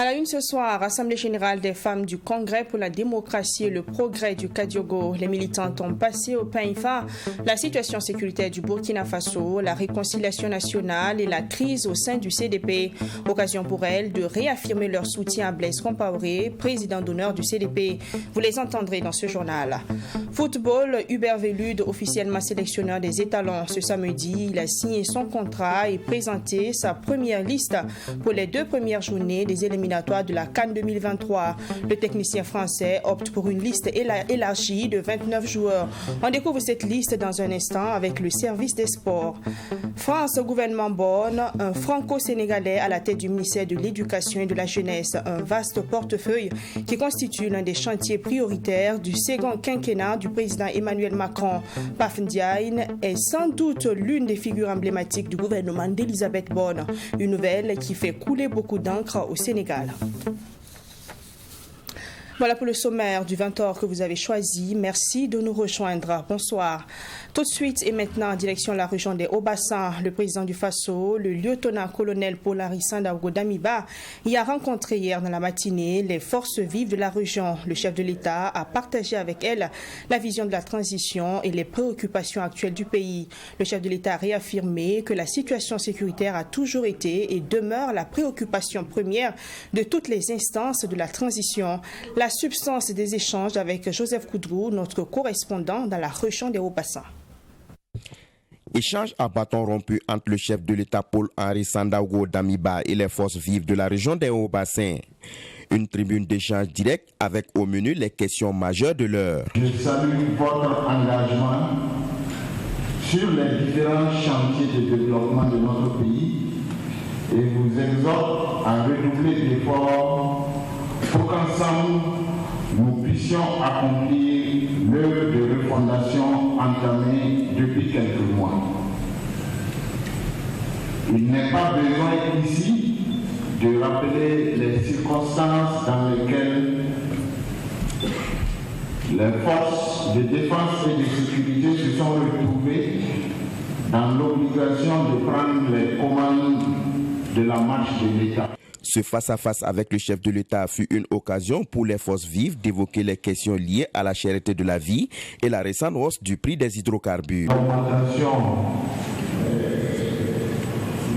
À la une ce soir, Assemblée générale des femmes du Congrès pour la démocratie et le progrès du Kadiogo. Les militantes ont passé au peigne fin la situation sécuritaire du Burkina Faso, la réconciliation nationale et la crise au sein du CDP. Occasion pour elles de réaffirmer leur soutien à Blaise Compaoré, président d'honneur du CDP. Vous les entendrez dans ce journal. Football, Hubert Velud, officiellement sélectionneur des étalons. Ce samedi, il a signé son contrat et présenté sa première liste pour les 2 premières journées des éliminatoires de la CAN 2023. Le technicien français opte pour une liste élargie de 29 joueurs. On découvre cette liste dans un instant avec le service des sports. France, gouvernement Bonne, un franco-sénégalais à la tête du ministère de l'Éducation et de la Jeunesse. Un vaste portefeuille qui constitue l'un des chantiers prioritaires du second quinquennat du président Emmanuel Macron. Paf Ndiaye est sans doute l'une des figures emblématiques du gouvernement d'Elisabeth Bonne. Une nouvelle qui fait couler beaucoup d'encre au Sénégal. Voilà pour le sommaire du 20h que vous avez choisi. Merci de nous rejoindre. Bonsoir. Tout de suite et maintenant, direction la région des Hauts-Bassins, le président du Faso, le lieutenant-colonel Paul Henri Sandaogo Damiba, y a rencontré hier dans la matinée les forces vives de la région. Le chef de l'État a partagé avec elles la vision de la transition et les préoccupations actuelles du pays. Le chef de l'État a réaffirmé que la situation sécuritaire a toujours été et demeure la préoccupation première de toutes les instances de la transition. La substance des échanges avec Joseph Koudrou, notre correspondant dans la région des Hauts-Bassins. Échange à bâton rompu entre le chef de l'État Paul Henri Sandaogo Damiba et les forces vives de la région des Hauts-Bassins. Une tribune d'échange direct avec au menu les questions majeures de l'heure. Je salue votre engagement sur les différents chantiers de développement de notre pays et vous exhorte à redoubler d'efforts pour qu'ensemble nous puissions accomplir l'œuvre de refondation entamée depuis quelques mois. Il n'est pas besoin ici de rappeler les circonstances dans lesquelles les forces de défense et de sécurité se sont retrouvées dans l'obligation de prendre les commandes de la marche de l'État. Ce face-à-face avec le chef de l'État fut une occasion pour les forces vives d'évoquer les questions liées à la cherté de la vie et la récente hausse du prix des hydrocarbures. L'augmentation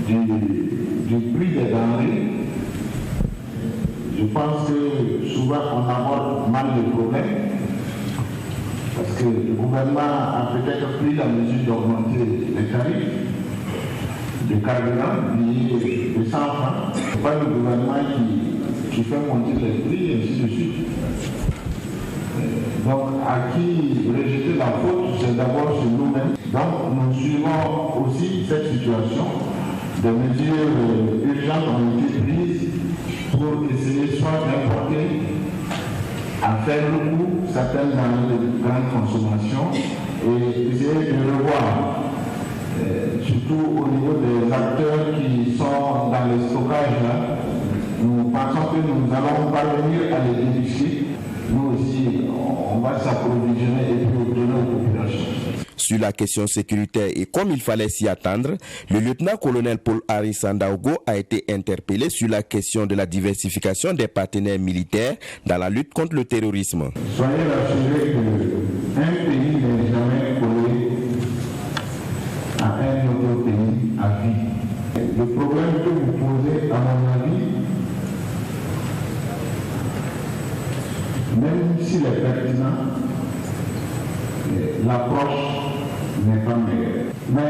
du prix des denrées, je pense que souvent on aborde mal le problème parce que le gouvernement a peut-être pris la mesure d'augmenter les tarifs de carburant liés de 100 francs. Ce n'est pas le gouvernement qui fait monter les prix et ainsi de suite. Donc à qui rejeter la faute, c'est d'abord sur nous-mêmes. Donc nous suivons aussi cette situation. Des mesures urgentes ont été prises pour essayer soit d'importer à faible coût certaines denrées de grande consommation et essayer de revoir surtout au niveau des acteurs qui sont dans le stockage là, nous pensons que nous allons parvenir à les dévisser. Nous aussi, on va s'approvisionner et puis donner aux populations. Sur la question sécuritaire et comme il fallait s'y attendre, le lieutenant-colonel Paul Henri Sandaogo a été interpellé sur la question de la diversification des partenaires militaires dans la lutte contre le terrorisme. Soyez rassurés qu'un pays n'est jamais collé à un autre pays à vie. Le problème que vous posez, à mon avis, même s'il est pertinent, l'approche n'est pas meilleure. Mais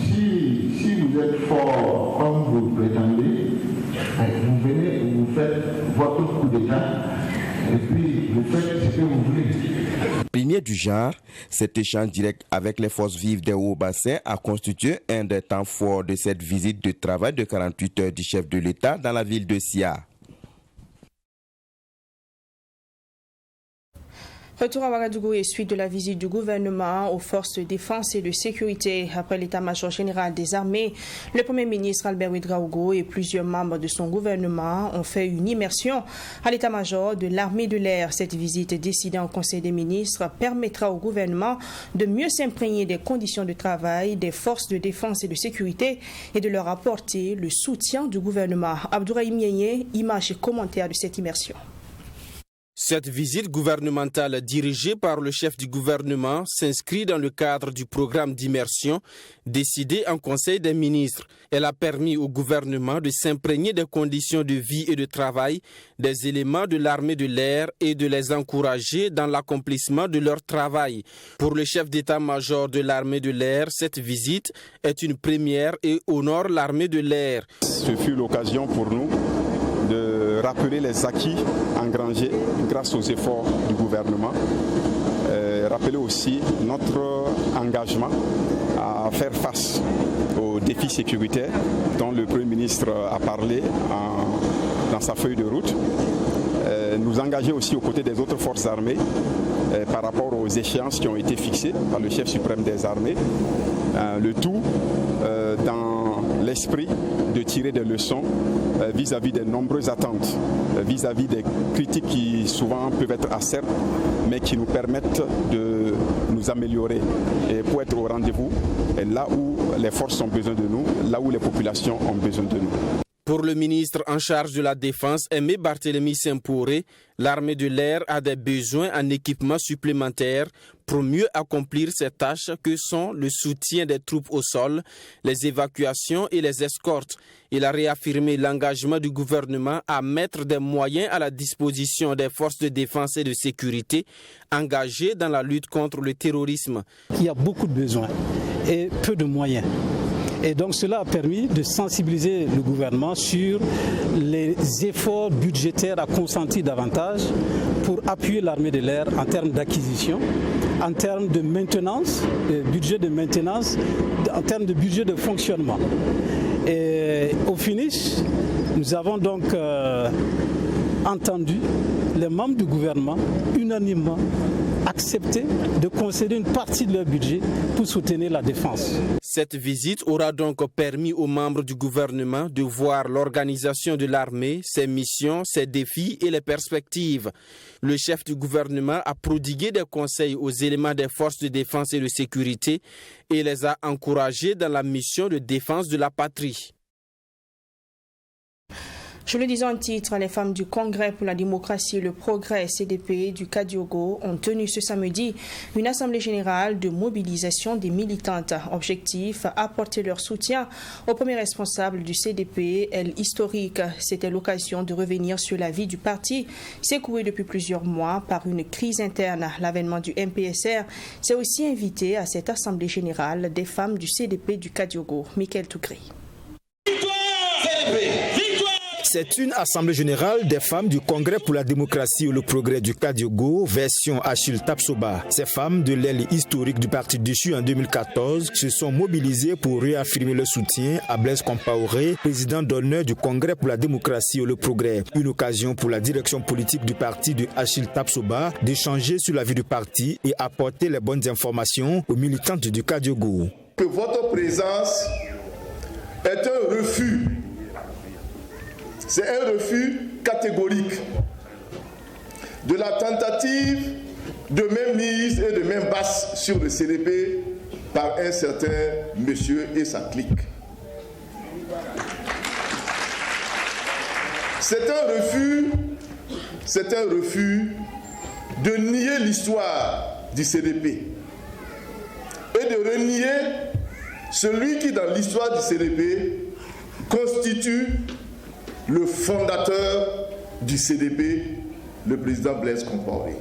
si vous êtes fort comme vous le prétendez, vous venez, vous faites votre coup d'État et puis vous faites ce que vous voulez. Premier du genre, cet échange direct avec les forces vives des Hauts-Bassins a constitué un des temps forts de cette visite de travail de 48 heures du chef de l'État dans la ville de Sia. Retour à Ouagadougou et suite de la visite du gouvernement aux forces de défense et de sécurité. Après l'état-major général des armées, le Premier ministre Albert Ouedraogo et plusieurs membres de son gouvernement ont fait une immersion à l'état-major de l'armée de l'air. Cette visite décidée en Conseil des ministres permettra au gouvernement de mieux s'imprégner des conditions de travail des forces de défense et de sécurité et de leur apporter le soutien du gouvernement. Abdourahim Yéyé, images et commentaires de cette immersion. Cette visite gouvernementale dirigée par le chef du gouvernement s'inscrit dans le cadre du programme d'immersion décidé en Conseil des ministres. Elle a permis au gouvernement de s'imprégner des conditions de vie et de travail des éléments de l'armée de l'air et de les encourager dans l'accomplissement de leur travail. Pour le chef d'état-major de l'armée de l'air, cette visite est une première et honore l'armée de l'air. Ce fut l'occasion pour nous de rappeler les acquis engrangés grâce aux efforts du gouvernement, rappeler aussi notre engagement à faire face aux défis sécuritaires dont le Premier ministre a parlé dans sa feuille de route, nous engager aussi aux côtés des autres forces armées par rapport aux échéances qui ont été fixées par le chef suprême des armées, le tout dans l'esprit de tirer des leçons vis-à-vis des nombreuses attentes, vis-à-vis des critiques qui souvent peuvent être acerbes, mais qui nous permettent de nous améliorer et pour être au rendez-vous là où les forces ont besoin de nous, là où les populations ont besoin de nous. Pour le ministre en charge de la Défense, Aimé Barthélemy Semporé, l'armée de l'air a des besoins en équipement supplémentaire pour mieux accomplir ses tâches que sont le soutien des troupes au sol, les évacuations et les escortes. Il a réaffirmé l'engagement du gouvernement à mettre des moyens à la disposition des forces de défense et de sécurité engagées dans la lutte contre le terrorisme. Il y a beaucoup de besoins et peu de moyens. Et donc cela a permis de sensibiliser le gouvernement sur les efforts budgétaires à consentir davantage pour appuyer l'armée de l'air en termes d'acquisition, en termes de maintenance, de budget de maintenance, en termes de budget de fonctionnement. Et au finish, nous avons donc entendu les membres du gouvernement unanimement accepter de concéder une partie de leur budget pour soutenir la défense. Cette visite aura donc permis aux membres du gouvernement de voir l'organisation de l'armée, ses missions, ses défis et les perspectives. Le chef du gouvernement a prodigué des conseils aux éléments des forces de défense et de sécurité et les a encouragés dans la mission de défense de la patrie. Je le disais en titre, les femmes du Congrès pour la démocratie et le progrès CDP du Kadiogo ont tenu ce samedi une assemblée générale de mobilisation des militantes. Objectif, apporter leur soutien au premier responsable du CDP, El Historique. C'était l'occasion de revenir sur la vie du parti, secoué depuis plusieurs mois par une crise interne. L'avènement du MPSR s'est aussi invité à cette assemblée générale des femmes du CDP du Kadiogo. Michael Tougré. C'est une assemblée générale des femmes du Congrès pour la démocratie et le progrès du Kadiogo, version Achille Tapsoba. Ces femmes de l'aile historique du parti déchu en 2014 se sont mobilisées pour réaffirmer le soutien à Blaise Compaoré, président d'honneur du Congrès pour la démocratie et le progrès. Une occasion pour la direction politique du parti de Achille Tapsoba d'échanger sur la vie du parti et apporter les bonnes informations aux militantes du Kadiogo. Que votre présence est un refus. C'est un refus catégorique de la tentative de mainmise et de main basse sur le CDP par un certain monsieur et sa clique. C'est un refus de nier l'histoire du CDP et de renier celui qui, dans l'histoire du CDP, constitue le fondateur du CDP, le président Blaise Compaoré.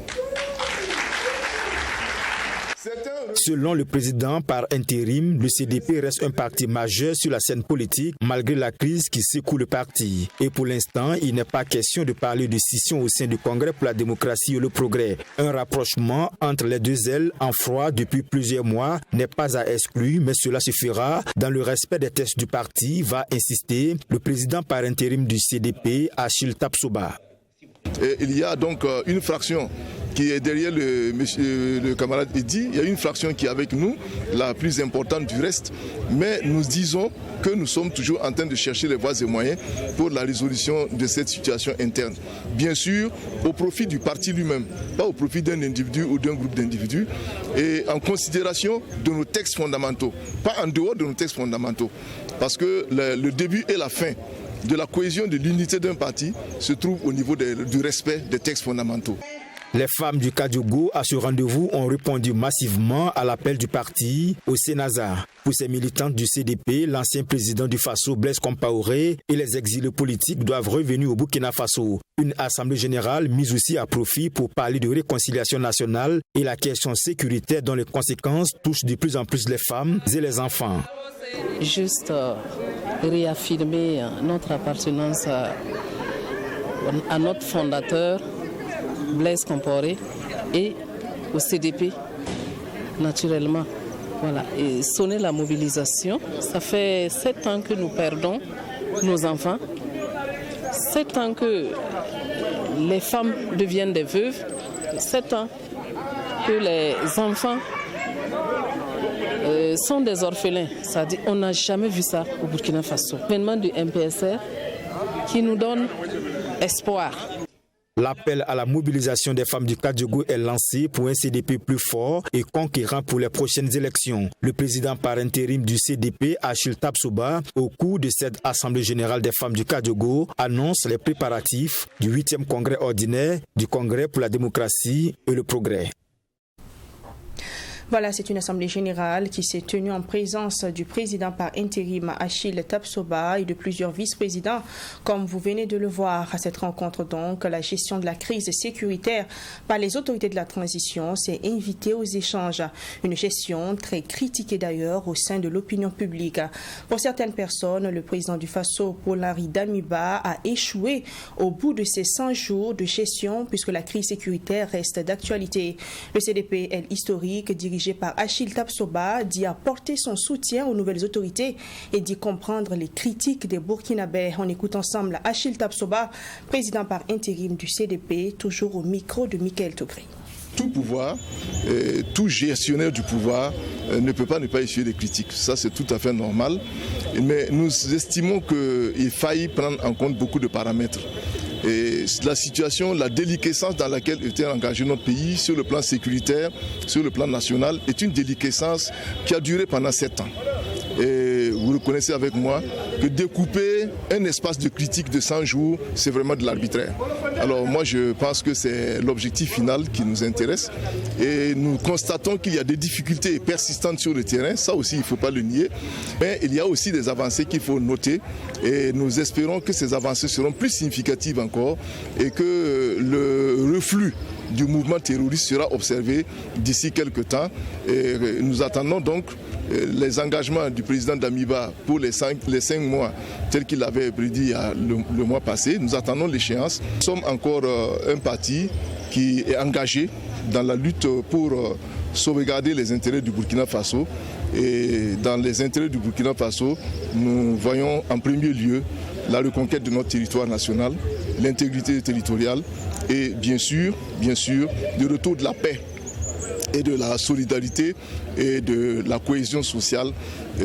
Selon le président par intérim, le CDP reste un parti majeur sur la scène politique malgré la crise qui secoue le parti. Et pour l'instant, il n'est pas question de parler de scission au sein du Congrès pour la démocratie et le progrès. Un rapprochement entre les deux ailes en froid depuis plusieurs mois n'est pas à exclure, mais cela se fera dans le respect des textes du parti, va insister le président par intérim du CDP, Achille Tapsoba. Et il y a donc une fraction qui est derrière le camarade Eddy. Il y a une fraction qui est avec nous, la plus importante du reste. Mais nous disons que nous sommes toujours en train de chercher les voies et moyens pour la résolution de cette situation interne. Bien sûr, au profit du parti lui-même, pas au profit d'un individu ou d'un groupe d'individus, et en considération de nos textes fondamentaux, pas en dehors de nos textes fondamentaux. Parce que le début et la fin de la cohésion, de l'unité d'un parti se trouve au niveau du respect des textes fondamentaux. Les femmes du Kadiogo à ce rendez-vous ont répondu massivement à l'appel du parti au Sénazar. Pour ces militantes du CDP, l'ancien président du Faso, Blaise Compaoré, et les exilés politiques doivent revenir au Burkina Faso. Une assemblée générale mise aussi à profit pour parler de réconciliation nationale et la question sécuritaire dont les conséquences touchent de plus en plus les femmes et les enfants. Juste réaffirmer notre appartenance à notre fondateur, Blaise Compaoré, et au CDP, naturellement. Voilà. Et sonner la mobilisation. Ça fait 7 ans que nous perdons nos enfants, 7 ans que les femmes deviennent des veuves, 7 ans que les enfants sont des orphelins. C'est-à-dire, on n'a jamais vu ça au Burkina Faso. L'événement du MPSR qui nous donne espoir. L'appel à la mobilisation des femmes du Kadiogo est lancé pour un CDP plus fort et conquérant pour les prochaines élections. Le président par intérim du CDP, Achille Tapsoba, au cours de cette Assemblée générale des femmes du Kadiogo, annonce les préparatifs du 8e congrès ordinaire du Congrès pour la démocratie et le progrès. Voilà, c'est une assemblée générale qui s'est tenue en présence du président par intérim Achille Tapsoba et de plusieurs vice-présidents. Comme vous venez de le voir à cette rencontre, donc, la gestion de la crise sécuritaire par les autorités de la transition s'est invitée aux échanges. Une gestion très critiquée d'ailleurs au sein de l'opinion publique. Pour certaines personnes, le président du Faso, Paul-Henri Damiba, a échoué au bout de ses 100 jours de gestion puisque la crise sécuritaire reste d'actualité. Le CDP est historique, dirigé par Achille Tapsoba, dit apporter son soutien aux nouvelles autorités et dit comprendre les critiques des Burkinabés. On écoute ensemble Achille Tapsoba, président par intérim du CDP, toujours au micro de Michael Togré. Tout pouvoir, tout gestionnaire du pouvoir ne peut pas ne pas essuyer des critiques. Ça, c'est tout à fait normal. Mais nous estimons qu'il faille prendre en compte beaucoup de paramètres. Et la situation, la déliquescence dans laquelle était engagé notre pays sur le plan sécuritaire, sur le plan national, est une déliquescence qui a duré pendant 7 ans. Et vous reconnaissez avec moi que découper un espace de critique de 100 jours, c'est vraiment de l'arbitraire. Alors moi je pense que c'est l'objectif final qui nous intéresse et nous constatons qu'il y a des difficultés persistantes sur le terrain, ça aussi il ne faut pas le nier, mais il y a aussi des avancées qu'il faut noter et nous espérons que ces avancées seront plus significatives encore et que le reflux du mouvement terroriste sera observé d'ici quelques temps et nous attendons donc les engagements du président Damiba pour les 5 mois tels qu'il avait prédit le mois passé. Nous attendons l'échéance. Nous sommes encore un parti qui est engagé dans la lutte pour sauvegarder les intérêts du Burkina Faso. Et dans les intérêts du Burkina Faso, nous voyons en premier lieu la reconquête de notre territoire national, l'intégrité territoriale et bien sûr, le retour de la paix et de la solidarité et de la cohésion sociale,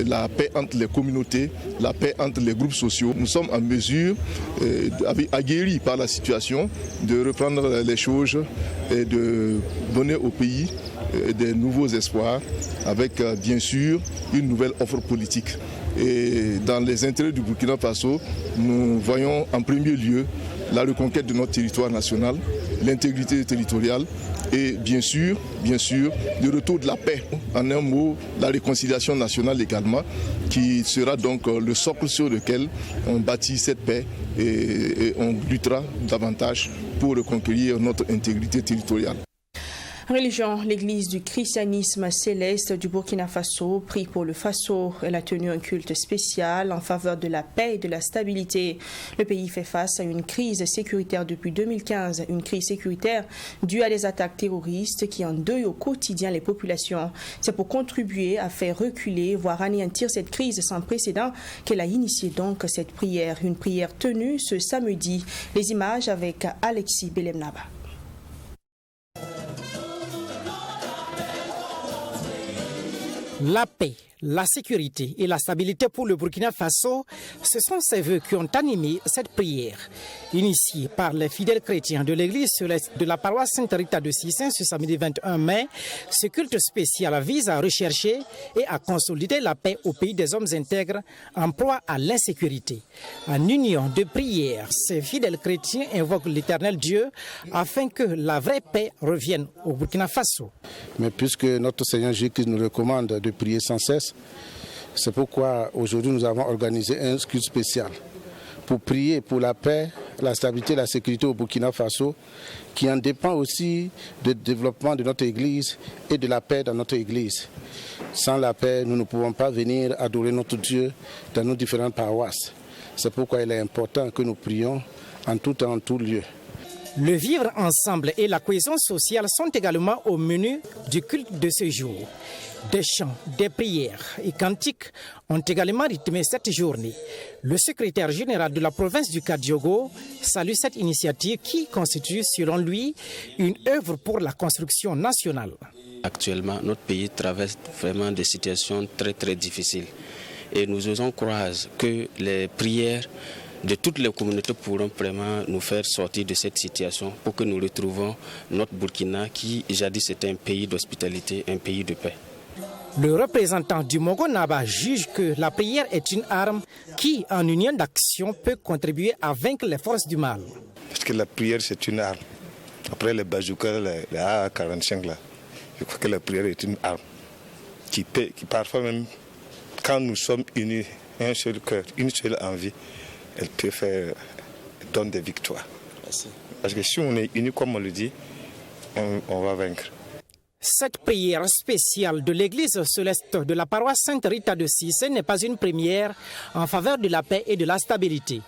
la paix entre les communautés, la paix entre les groupes sociaux. Nous sommes en mesure, aguerris par la situation, de reprendre les choses et de donner au pays des nouveaux espoirs avec bien sûr une nouvelle offre politique. Et dans les intérêts du Burkina Faso, nous voyons en premier lieu la reconquête de notre territoire national, l'intégrité territoriale et bien sûr, le retour de la paix. En un mot, la réconciliation nationale également, qui sera donc le socle sur lequel on bâtit cette paix et on luttera davantage pour reconquérir notre intégrité territoriale. Religion, l'église du christianisme céleste du Burkina Faso prie pour le Faso. Elle a tenu un culte spécial en faveur de la paix et de la stabilité. Le pays fait face à une crise sécuritaire depuis 2015, une crise sécuritaire due à des attaques terroristes qui endeuillent au quotidien les populations. C'est pour contribuer à faire reculer, voire anéantir cette crise sans précédent qu'elle a initié donc cette prière. Une prière tenue ce samedi. Les images avec Alexis Belemnaba. La paix, la sécurité et la stabilité pour le Burkina Faso, ce sont ces vœux qui ont animé cette prière. Initiée par les fidèles chrétiens de l'église de la paroisse Sainte-Rita de Sissin ce samedi 21 mai, ce culte spécial vise à rechercher et à consolider la paix au pays des hommes intègres en proie à l'insécurité. En union de prière, ces fidèles chrétiens invoquent l'Éternel Dieu afin que la vraie paix revienne au Burkina Faso. Mais puisque notre Seigneur Jésus nous recommande de prier sans cesse, c'est pourquoi aujourd'hui nous avons organisé un culte spécial pour prier pour la paix, la stabilité et la sécurité au Burkina Faso, qui en dépend aussi du développement de notre Église et de la paix dans notre Église. Sans la paix, nous ne pouvons pas venir adorer notre Dieu dans nos différentes paroisses. C'est pourquoi il est important que nous prions en tout temps, en tout lieu. Le vivre ensemble et la cohésion sociale sont également au menu du culte de ce jour. Des chants, des prières et cantiques ont également rythmé cette journée. Le secrétaire général de la province du Kadiogo salue cette initiative qui constitue, selon lui, une œuvre pour la construction nationale. Actuellement, notre pays traverse vraiment des situations très difficiles. Et nous osons croire que les prières de toutes les communautés pourront vraiment nous faire sortir de cette situation pour que nous retrouvions notre Burkina qui, jadis, était un pays d'hospitalité, un pays de paix. Le représentant du Mogonaba juge que la prière est une arme qui, en union d'action, peut contribuer à vaincre les forces du mal. Parce que la prière, c'est une arme. Après les bazookas, les AK-45, là, je crois que la prière est une arme qui parfois même, quand nous sommes unis, un seul cœur, une seule envie, elle peut donner des victoires. Parce que si on est unis, comme on le dit, on va vaincre. Cette prière spéciale de l'église céleste de la paroisse Sainte-Rita de Sissin n'est pas une première en faveur de la paix et de la stabilité.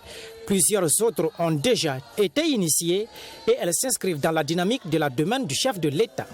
Plusieurs autres ont déjà été initiées et elles s'inscrivent dans la dynamique de la demande du chef de l'État.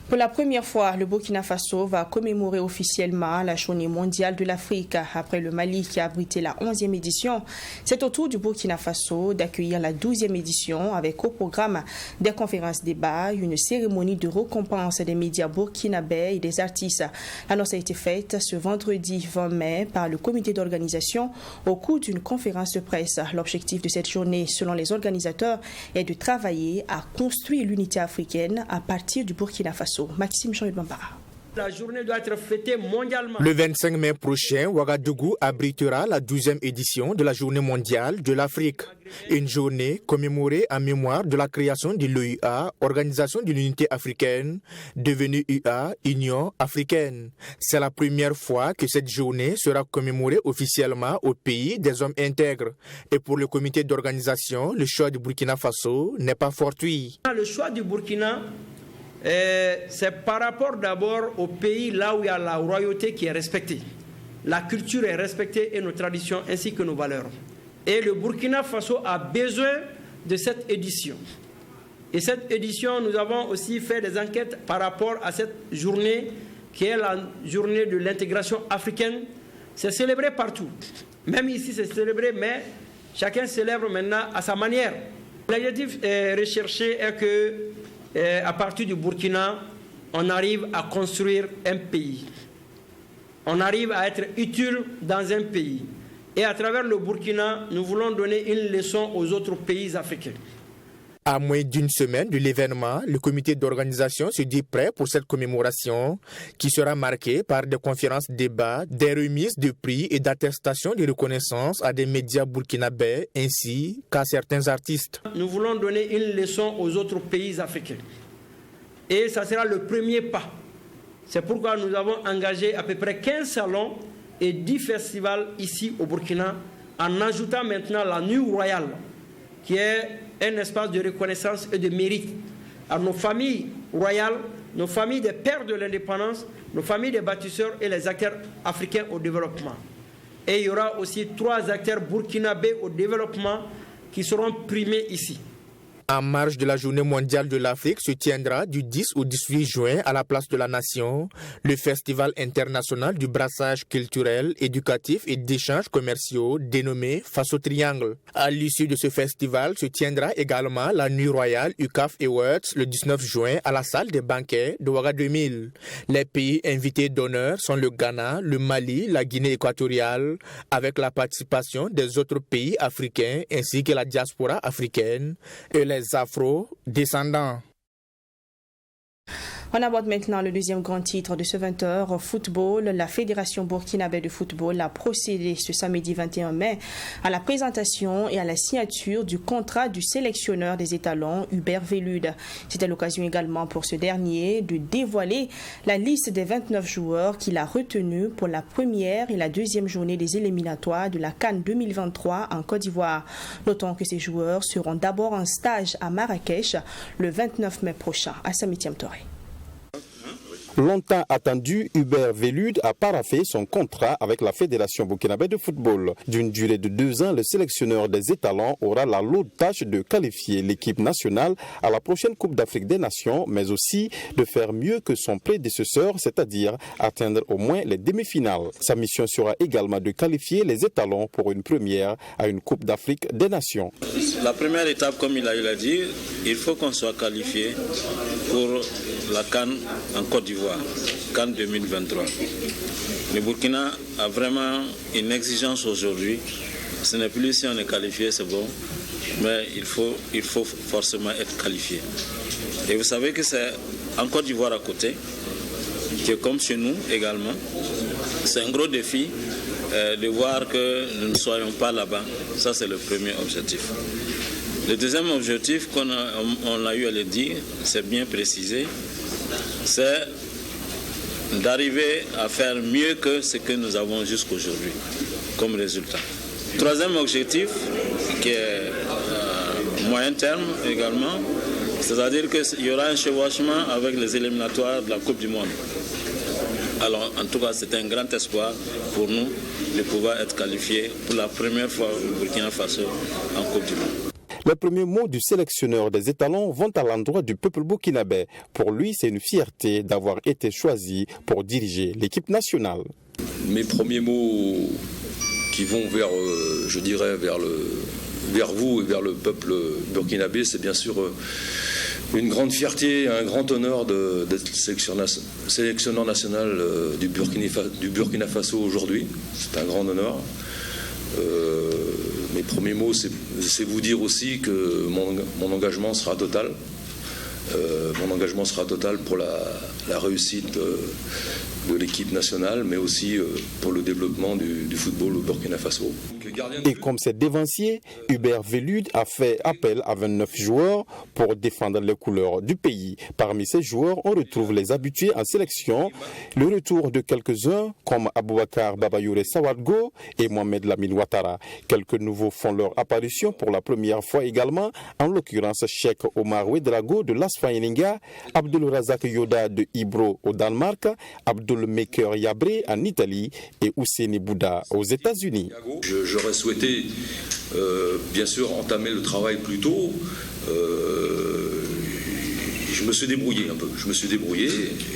Pour la première fois, le Burkina Faso va commémorer officiellement la Journée mondiale de l'Afrique. Après le Mali qui a abrité la 11e édition, c'est au tour du Burkina Faso d'accueillir la 12e édition avec au programme des conférences débats, une cérémonie de récompense des médias burkinabés et des artistes. L'annonce a été faite ce vendredi 20 mai par le comité d'organisation au cours d'une conférence de presse. L'objectif de cette journée, selon les organisateurs, est de travailler à construire l'unité africaine à partir du Burkina Faso. Maxime Jean-Bambara. La journée doit être fêtée mondialement. Le 25 mai prochain, Ouagadougou abritera la 12e édition de la Journée mondiale de l'Afrique. Une journée commémorée en mémoire de la création de l'OUA, Organisation de l'Unité africaine, devenue UA, Union africaine. C'est la première fois que cette journée sera commémorée officiellement au pays des hommes intègres. Et pour le comité d'organisation, le choix du Burkina Faso n'est pas fortuit. Le choix du Burkina, c'est par rapport d'abord au pays là où il y a la royauté qui est respectée. La culture est respectée et nos traditions ainsi que nos valeurs. Et le Burkina Faso a besoin de cette édition. Et cette édition, nous avons aussi fait des enquêtes par rapport à cette journée qui est la journée de l'intégration africaine. C'est célébré partout. Même ici, c'est célébré, mais chacun célèbre maintenant à sa manière. L'objectif recherché est que à partir du Burkina, on arrive à construire un pays. On arrive à être utile dans un pays. Et à travers le Burkina, nous voulons donner une leçon aux autres pays africains. À moins d'une semaine de l'événement, le comité d'organisation se dit prêt pour cette commémoration qui sera marquée par des conférences débats, des remises de prix et d'attestations de reconnaissance à des médias burkinabés ainsi qu'à certains artistes. Nous voulons donner une leçon aux autres pays africains. Et ça sera le premier pas. C'est pourquoi nous avons engagé à peu près 15 salons et 10 festivals ici au Burkina en ajoutant maintenant la nuit royale, qui est un espace de reconnaissance et de mérite à nos familles royales, nos familles des pères de l'indépendance, nos familles des bâtisseurs et les acteurs africains au développement. Et il y aura aussi 3 acteurs burkinabés au développement qui seront primés ici. En marge de la Journée mondiale de l'Afrique se tiendra du 10 au 18 juin à la place de la Nation le Festival international du brassage culturel, éducatif et d'échanges commerciaux dénommé Faso Triangle. À l'issue de ce festival se tiendra également la Nuit royale UCAF Awards le 19 juin à la salle des banquets de Ouaga 2000. Les pays invités d'honneur sont le Ghana, le Mali, la Guinée équatoriale, avec la participation des autres pays africains ainsi que la diaspora africaine et les afro-descendants. On aborde maintenant le deuxième grand titre de ce 20h, football. La Fédération burkinabé de football a procédé ce samedi 21 mai à la présentation et à la signature du contrat du sélectionneur des étalons, Hubert Velud. C'était l'occasion également pour ce dernier de dévoiler la liste des 29 joueurs qu'il a retenus pour la première et la deuxième journée des éliminatoires de la CAN 2023 en Côte d'Ivoire. Notons que ces joueurs seront d'abord en stage à Marrakech le 29 mai prochain. Assami Touré. Longtemps attendu, Hubert Velud a paraphé son contrat avec la Fédération burkinabé de football. D'une durée de 2 ans, le sélectionneur des étalons aura la lourde tâche de qualifier l'équipe nationale à la prochaine Coupe d'Afrique des Nations, mais aussi de faire mieux que son prédécesseur, c'est-à-dire atteindre au moins les demi-finales. Sa mission sera également de qualifier les étalons pour une première à une Coupe d'Afrique des Nations. La première étape, comme il a dit, il faut qu'on soit qualifié pour la CAN en Côte d'Ivoire, CAN 2023. Le Burkina a vraiment une exigence aujourd'hui. Ce n'est plus si on est qualifié, c'est bon, mais il faut forcément être qualifié. Et vous savez que c'est en Côte d'Ivoire à côté, que comme chez nous également, c'est un gros défi de voir que nous ne soyons pas là-bas. Ça, c'est le premier objectif. Le deuxième objectif qu'on a eu à le dire, c'est bien précisé, c'est d'arriver à faire mieux que ce que nous avons jusqu'aujourd'hui comme résultat. Troisième objectif, qui est moyen terme également, c'est-à-dire qu'il y aura un chevauchement avec les éliminatoires de la Coupe du Monde. Alors, en tout cas, c'est un grand espoir pour nous de pouvoir être qualifiés pour la première fois au Burkina Faso en Coupe du Monde. Les premiers mots du sélectionneur des étalons vont à l'endroit du peuple burkinabé. Pour lui, c'est une fierté d'avoir été choisi pour diriger l'équipe nationale. Mes premiers mots qui vont vers, je dirais, vers vous et vers le peuple burkinabé, c'est bien sûr une grande fierté, un grand honneur d'être sélectionneur national du Burkina Faso aujourd'hui. C'est un grand honneur. Mes premiers mots, c'est vous dire aussi que mon engagement sera total. Mon engagement sera total pour la réussite de l'équipe nationale, mais aussi pour le développement du football au Burkina Faso. Et comme c'est dévancier, Hubert Velud a fait appel à 29 joueurs pour défendre les couleurs du pays. Parmi ces joueurs, on retrouve les habitués en sélection, le retour de quelques-uns comme Aboubakar Babayoure Sawadgo et Mohamed Lamine Ouattara. Quelques nouveaux font leur apparition pour la première fois également, en l'occurrence Cheikh Omar Ouedraogo de l'Asfa Eninga, Abdul Razak Yoda de Ibro au Danemark, Abdul Meker Yabré en Italie et Ousseini Bouda aux États-Unis. J'aurais souhaité, bien sûr, entamer le travail plus tôt. Je me suis débrouillé un peu. Je me suis débrouillé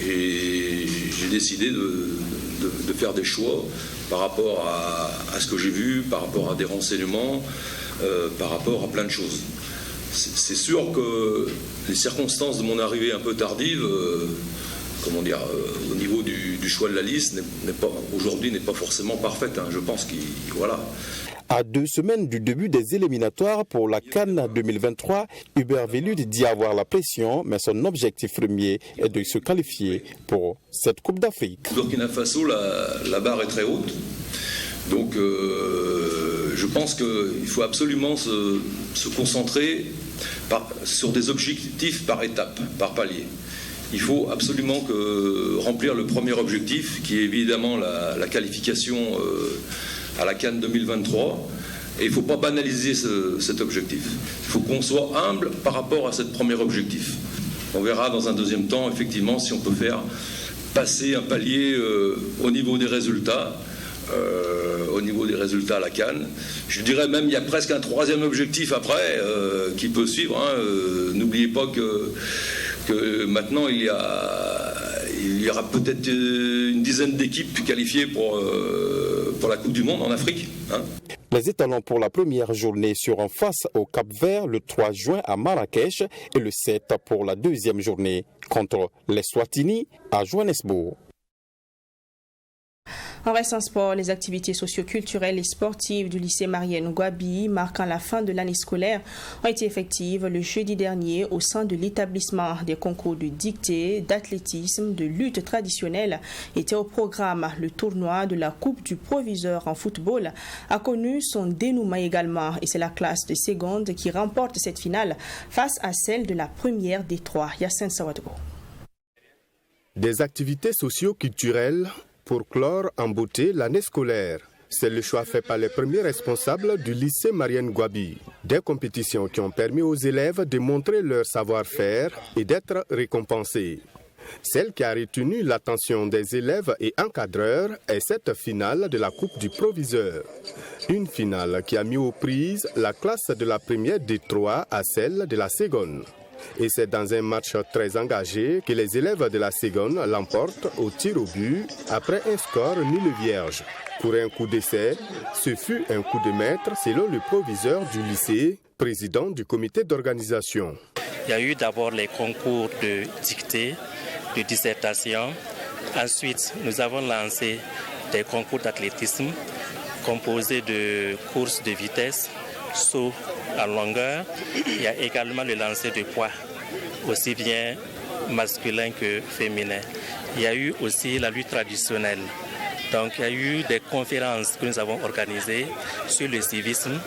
et j'ai décidé de faire des choix par rapport à ce que j'ai vu, par rapport à des renseignements, par rapport à plein de choses. C'est sûr que les circonstances de mon arrivée un peu tardive, au niveau du choix de la liste, aujourd'hui n'est pas forcément parfaite. Je pense voilà. À 2 semaines du début des éliminatoires pour la CAN 2023, Hubert Velud dit avoir la pression, mais son objectif premier est de se qualifier pour cette Coupe d'Afrique. Burkina Faso, la barre est très haute. Donc je pense qu'il faut absolument se concentrer sur des objectifs par étape, par palier. Il faut absolument remplir le premier objectif, qui est évidemment la qualification à la CAN 2023. Et il ne faut pas banaliser cet objectif. Il faut qu'on soit humble par rapport à ce premier objectif. On verra dans un deuxième temps, effectivement, si on peut faire passer un palier au niveau des résultats. À la CAN. Je dirais même qu'il y a presque un troisième objectif après qui peut suivre. N'oubliez pas que maintenant il y aura peut-être une dizaine d'équipes qualifiées pour la Coupe du Monde en Afrique. Les étalons pour la première journée seront face au Cap-Vert le 3 juin à Marrakech et le 7 pour la deuxième journée contre les Swatini à Johannesburg. En reste en sport, les activités socio-culturelles et sportives du lycée Marienne Gwabi, marquant la fin de l'année scolaire, ont été effectives le jeudi dernier au sein de l'établissement. Des concours de dictée, d'athlétisme, de lutte traditionnelle étaient au programme. Le tournoi de la Coupe du Proviseur en football a connu son dénouement également et c'est la classe de seconde qui remporte cette finale face à celle de la première des trois. Yassine Sawadou. Des activités socio-culturelles pour clore en beauté l'année scolaire. C'est le choix fait par les premiers responsables du lycée Marienne Gwabi. Des compétitions qui ont permis aux élèves de montrer leur savoir-faire et d'être récompensés. Celle qui a retenu l'attention des élèves et encadreurs est cette finale de la Coupe du Proviseur. Une finale qui a mis aux prises la classe de la première des trois à celle de la seconde. Et c'est dans un match très engagé que les élèves de la seconde l'emportent au tir au but après un score nul vierge. Pour un coup d'essai, ce fut un coup de maître selon le proviseur du lycée, président du comité d'organisation. Il y a eu d'abord les concours de dictée, de dissertation. Ensuite, nous avons lancé des concours d'athlétisme composés de courses de vitesse, saut en longueur. Il y a également le lancer de poids, aussi bien masculin que féminin. Il y a eu aussi la lutte traditionnelle. Donc il y a eu des conférences que nous avons organisées sur le civisme,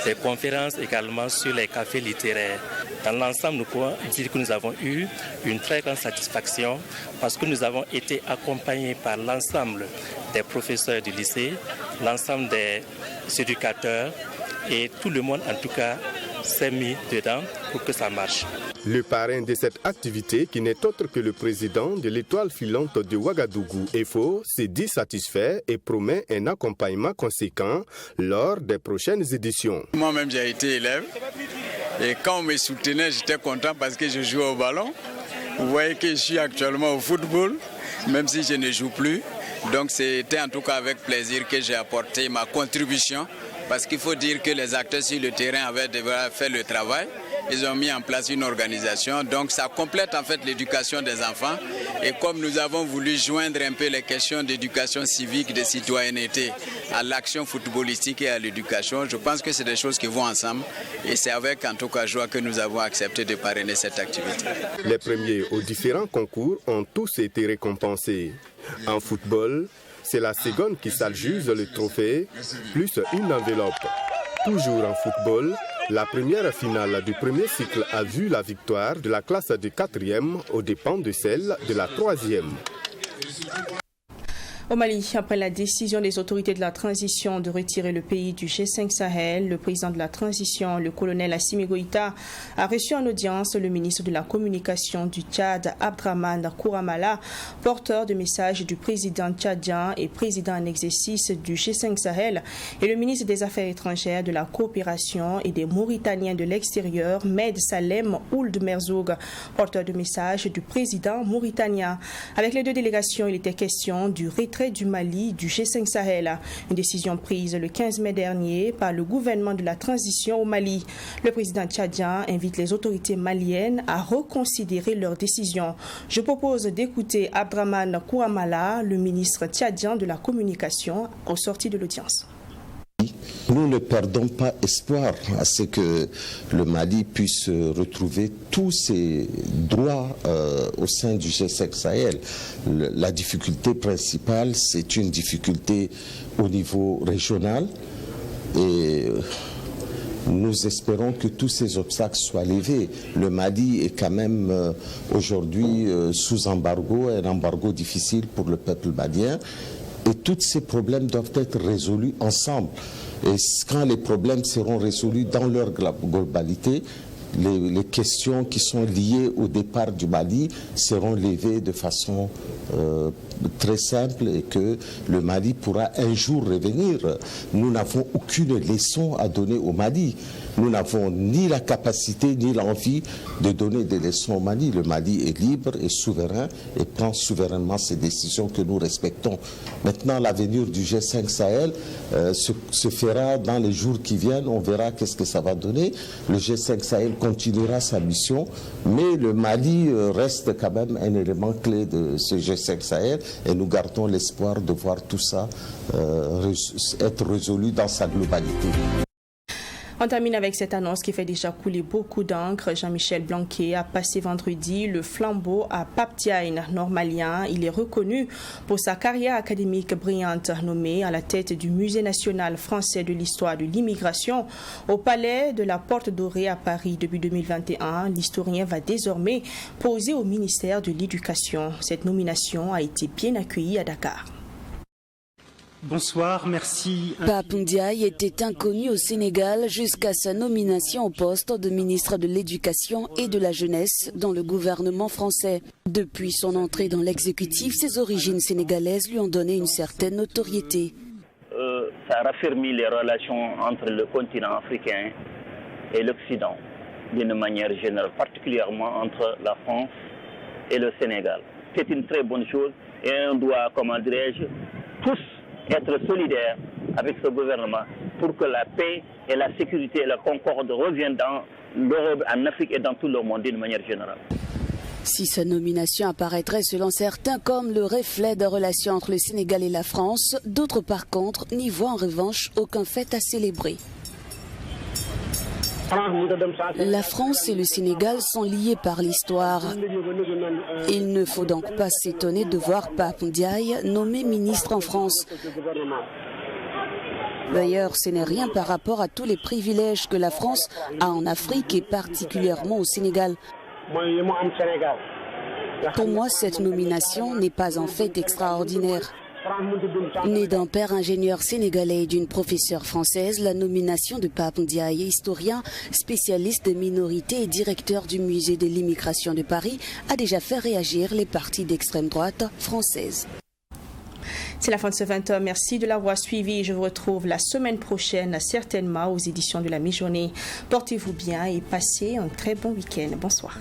des conférences également sur les cafés littéraires. Dans l'ensemble, nous pouvons dire que nous avons eu une très grande satisfaction parce que nous avons été accompagnés par l'ensemble des professeurs du lycée, l'ensemble des éducateurs, et tout le monde, en tout cas, s'est mis dedans pour que ça marche. Le parrain de cette activité, qui n'est autre que le président de l'étoile filante de Ouagadougou, EFO, s'est dit satisfait et promet un accompagnement conséquent lors des prochaines éditions. Moi-même, j'ai été élève et quand on me soutenait, j'étais content parce que je jouais au ballon. Vous voyez que je suis actuellement au football, même si je ne joue plus. Donc c'était en tout cas avec plaisir que j'ai apporté ma contribution. Parce qu'il faut dire que les acteurs sur le terrain avaient déjà fait le travail. Ils ont mis en place une organisation. Donc ça complète en fait l'éducation des enfants. Et comme nous avons voulu joindre un peu les questions d'éducation civique, de citoyenneté à l'action footballistique et à l'éducation, je pense que c'est des choses qui vont ensemble. Et c'est avec en tout cas joie que nous avons accepté de parrainer cette activité. Les premiers aux différents concours ont tous été récompensés. En football, c'est la seconde qui s'adjuge le trophée, plus une enveloppe. Toujours en football, la première finale du premier cycle a vu la victoire de la classe de 4e aux dépens de celle de la 3e. Au Mali, après la décision des autorités de la transition de retirer le pays du G5 Sahel, le président de la transition, le colonel Assimi Goïta, a reçu en audience le ministre de la Communication du Tchad, Abdraman Kouramala, porteur de message du président tchadien et président en exercice du G5 Sahel, et le ministre des Affaires étrangères, de la coopération et des Mauritaniens de l'extérieur, Med Salem Ould Merzoug, porteur de message du président mauritanien. Avec les deux délégations, il était question du retrait du Mali du G5 Sahel, une décision prise le 15 mai dernier par le gouvernement de la transition au Mali. Le président tchadien invite les autorités maliennes à reconsidérer leur décision. Je propose d'écouter Abdraman Kouramala, le ministre tchadien de la communication, au sorti de l'audience. Nous ne perdons pas espoir à ce que le Mali puisse retrouver tous ses droits au sein du G5 Sahel. La difficulté principale, c'est une difficulté au niveau régional et nous espérons que tous ces obstacles soient levés. Le Mali est quand même aujourd'hui sous embargo, un embargo difficile pour le peuple malien. Et tous ces problèmes doivent être résolus ensemble. Et quand les problèmes seront résolus dans leur globalité, les questions qui sont liées au départ du Mali seront levées de façon très simple et que le Mali pourra un jour revenir. Nous n'avons aucune leçon à donner au Mali. Nous n'avons ni la capacité ni l'envie de donner des leçons au Mali. Le Mali est libre et souverain et prend souverainement ses décisions que nous respectons. Maintenant, l'avenir du G5 Sahel se fera dans les jours qui viennent. On verra qu'est-ce que ça va donner. Le G5 Sahel continuera sa mission, mais le Mali reste quand même un élément clé de ce G5 Sahel et nous gardons l'espoir de voir tout ça être résolu dans sa globalité. On termine avec cette annonce qui fait déjà couler beaucoup d'encre. Jean-Michel Blanquet a passé vendredi le flambeau à Pape Diagne, normalien. Il est reconnu pour sa carrière académique brillante, nommé à la tête du Musée national français de l'histoire de l'immigration au Palais de la Porte Dorée à Paris depuis 2021. L'historien va désormais poser au ministère de l'Éducation. Cette nomination a été bien accueillie à Dakar. Bonsoir, merci. Pape Ndiaye était inconnu au Sénégal jusqu'à sa nomination au poste de ministre de l'Éducation et de la Jeunesse dans le gouvernement français. Depuis son entrée dans l'exécutif, ses origines sénégalaises lui ont donné une certaine notoriété. Ça raffermit les relations entre le continent africain et l'Occident, d'une manière générale, particulièrement entre la France et le Sénégal. C'est une très bonne chose et on doit, comment dirais-je, tous être solidaires avec ce gouvernement pour que la paix et la sécurité et la concorde reviennent dans l'Europe, en Afrique et dans tout le monde d'une manière générale. Si sa nomination apparaîtrait selon certains comme le reflet de relations entre le Sénégal et la France, d'autres par contre n'y voient en revanche aucun fait à célébrer. La France et le Sénégal sont liés par l'histoire. Il ne faut donc pas s'étonner de voir Pape Ndiaye nommé ministre en France. D'ailleurs, ce n'est rien par rapport à tous les privilèges que la France a en Afrique et particulièrement au Sénégal. Pour moi, cette nomination n'est pas en fait extraordinaire. Né d'un père ingénieur sénégalais et d'une professeure française, la nomination de Pape Ndiaye, historien, spécialiste des minorités et directeur du musée de l'immigration de Paris, a déjà fait réagir les partis d'extrême droite françaises. C'est la fin de ce 20h. Merci de l'avoir suivi. Je vous retrouve la semaine prochaine, certainement aux éditions de la mi-journée. Portez-vous bien et passez un très bon week-end. Bonsoir.